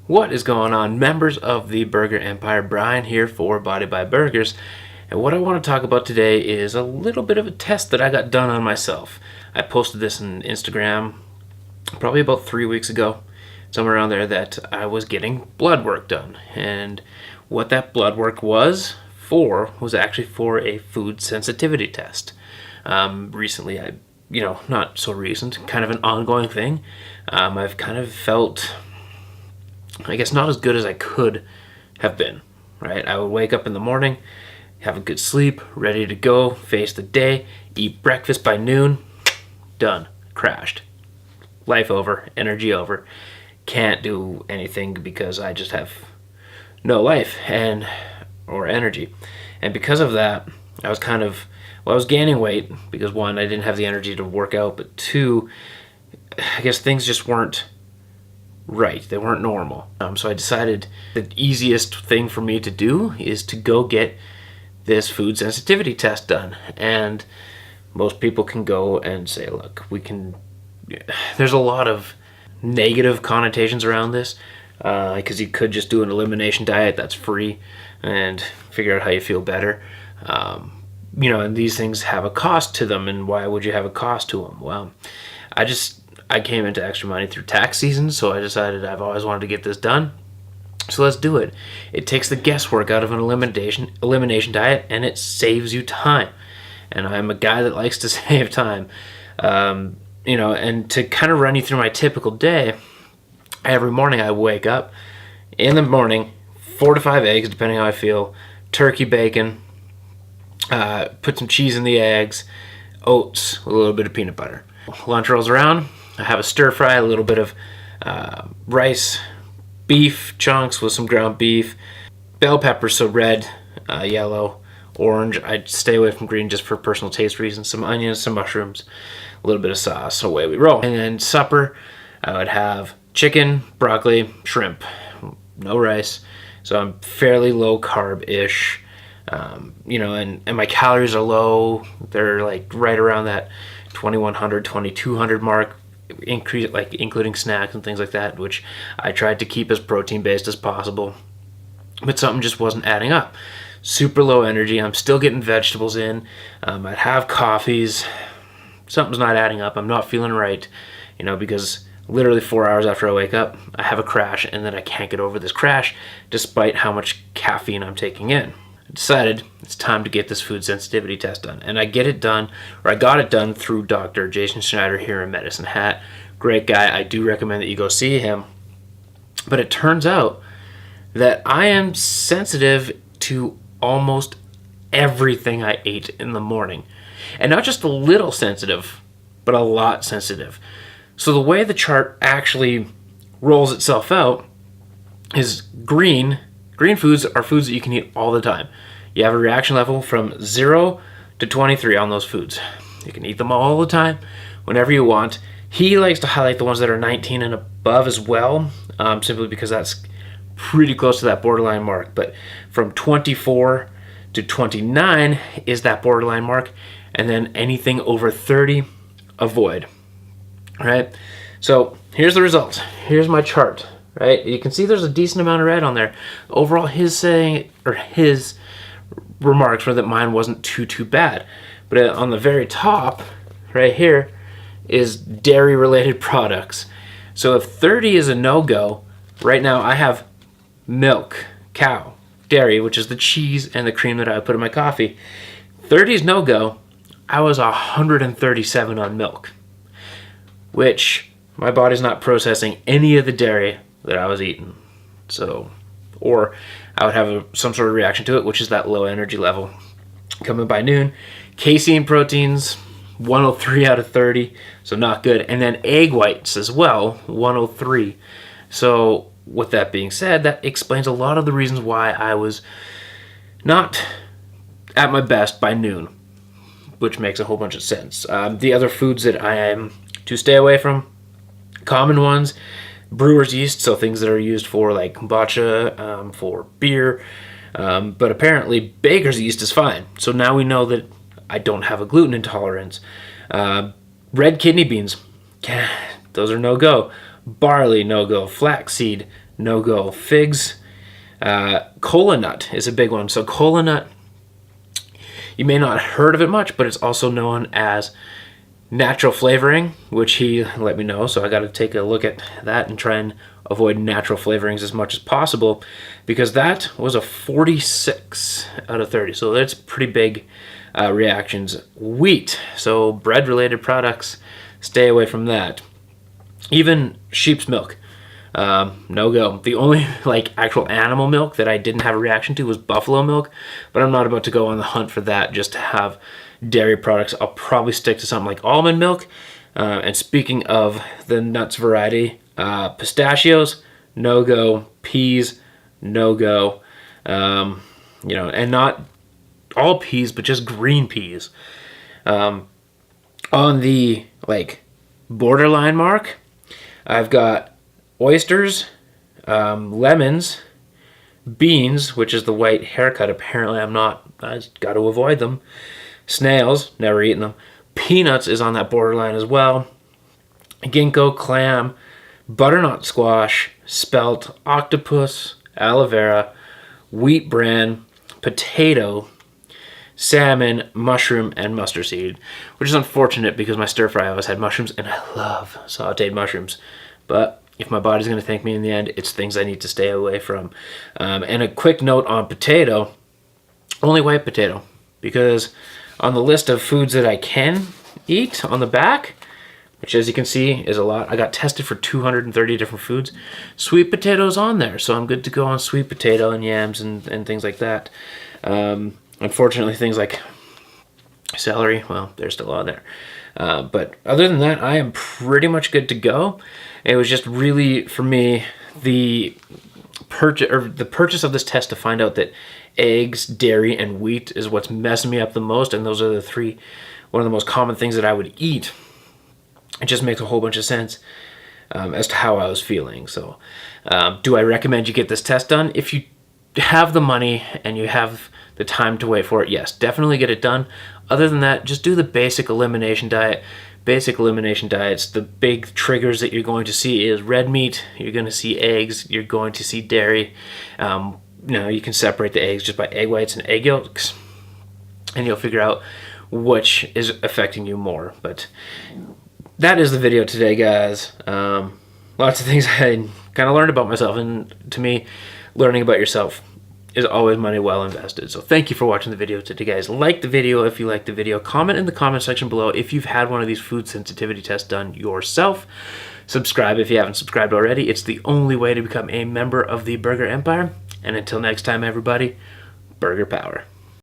What is going on, members of the Burger Empire? Brian here for BodyByBurgers, and what I want to talk about today is a little bit of a test that I got done on myself. I posted this on Instagram probably about 3 weeks ago, somewhere around there, that I was getting blood work done, and what that blood work was actually for a food sensitivity test. Recently, not so recent, kind of an ongoing thing. I've kind of felt, I guess, not as good as I could have been, right? I would wake up in the morning, have a good sleep, ready to go, face the day, eat breakfast by noon, done, crashed. Life over, energy over, can't do anything because I just have no life or energy. And because of that, I was gaining weight because, one, I didn't have the energy to work out, but two, I guess things just weren't right. They weren't normal. So I decided the easiest thing for me to do is to go get this food sensitivity test done. And most people can go and say, look, there's a lot of negative connotations around this, because you could just do an elimination diet that's free and figure out how you feel better. And these things have a cost to them, and why would you have a cost to them? Well, I came into extra money through tax season, so I decided I've always wanted to get this done. So let's do it. It takes the guesswork out of an elimination diet, and it saves you time. And I'm a guy that likes to save time. And to kind of run you through my typical day, every morning I wake up. In the morning, 4 to 5 eggs, depending how I feel, turkey bacon, put some cheese in the eggs, oats, a little bit of peanut butter. Lunch rolls around, I have a stir fry, a little bit of rice, beef chunks with some ground beef, bell peppers, so red, yellow, orange. I stay away from green just for personal taste reasons. Some onions, some mushrooms, a little bit of sauce. Away we roll. And then supper, I would have chicken, broccoli, shrimp, no rice. So I'm fairly low carb-ish. And my calories are low. They're like right around that 2100, 2200 mark, including snacks and things like that, which I tried to keep as protein-based as possible. But something just wasn't adding up. Super low energy. I'm still getting vegetables in. I'd have coffees. Something's not adding up. I'm not feeling right, because literally 4 hours after I wake up, I have a crash, and then I can't get over this crash despite how much caffeine I'm taking in. I decided it's time to get this food sensitivity test done. And I got it done through Dr. Jason Schneider here in Medicine Hat. Great guy. I do recommend that you go see him. But it turns out that I am sensitive to almost everything I ate in the morning. And not just a little sensitive, but a lot sensitive. So the way the chart actually rolls itself out is green foods are foods that you can eat all the time. You have a reaction level from 0 to 23 on those foods. You can eat them all the time, whenever you want. He likes to highlight the ones that are 19 and above as well, simply because that's pretty close to that borderline mark. But from 24 to 29 is that borderline mark, and then anything over 30, avoid. Right? So here's the results. Here's my chart. Right? You can see there's a decent amount of red on there. Overall, his remarks were that mine wasn't too bad. But on the very top, right here, is dairy-related products. So if 30 is a no-go, right now I have milk, cow, dairy, which is the cheese and the cream that I would put in my coffee. 30 is no-go. I was 137 on milk, which my body's not processing any of the dairy that I was eating. So, or I would have some sort of reaction to it, which is that low energy level. Coming by noon, casein proteins, 103 out of 30, so not good. And then egg whites as well, 103. So with that being said, that explains a lot of the reasons why I was not at my best by noon, which makes a whole bunch of sense. The other foods that I am to stay away from, common ones, brewer's yeast, so things that are used for like kombucha, for beer, but apparently baker's yeast is fine. So now we know that I don't have a gluten intolerance. Red kidney beans, those are no-go. Barley, no-go. Flaxseed, no go. Figs, cola nut is a big one. So cola nut, you may not have heard of it much, but it's also known as natural flavoring, which he let me know. So I got to take a look at that and try and avoid natural flavorings as much as possible, because that was a 46 out of 30. So that's pretty big reactions. Wheat, so bread related products, stay away from that. Even sheep's milk, no go. The only like actual animal milk that I didn't have a reaction to was buffalo milk, but I'm not about to go on the hunt for that just to have dairy products. I'll probably stick to something like almond milk. And speaking of the nuts variety, pistachios, no go. Peas, no go. And not all peas, but just green peas. On the like borderline mark, I've got oysters, lemons, beans, which is the white haircut. Apparently, I got to avoid them. Snails, never eaten them. Peanuts is on that borderline as well. Ginkgo, clam, butternut squash, spelt, octopus, aloe vera, wheat bran, potato, salmon, mushroom, and mustard seed, which is unfortunate because my stir fry always had mushrooms, and I love sauteed mushrooms. But if my body's going to thank me in the end, it's things I need to stay away from. And a quick note on potato, only white potato, because on the list of foods that I can eat on the back, which as you can see is a lot, I got tested for 230 different foods. Sweet potato's on there, so I'm good to go on sweet potato and yams and things like that. Unfortunately, things like celery, well, they're still on there. But other than that, I am pretty much good to go. It was just really, for me, the purchase of this test to find out that eggs, dairy, and wheat is what's messing me up the most, and those are one of the most common things that I would eat. It just makes a whole bunch of sense as to how I was feeling. So do I recommend you get this test done? If you have the money and you have the time to wait for it, yes, definitely get it done. Other than that, just do the basic elimination diet. Basic elimination diets, the big triggers that you're going to see is red meat, you're going to see eggs, you're going to see dairy. You can separate the eggs just by egg whites and egg yolks, and you'll figure out which is affecting you more. But that is the video today, guys. Lots of things I kind of learned about myself, and to me, learning about yourself is always money well invested. So thank you for watching the video today, guys. Like the video if you liked the video. Comment in the comment section below if you've had one of these food sensitivity tests done yourself. Subscribe if you haven't subscribed already. It's the only way to become a member of the Burger Empire. And until next time, everybody, Burger Power.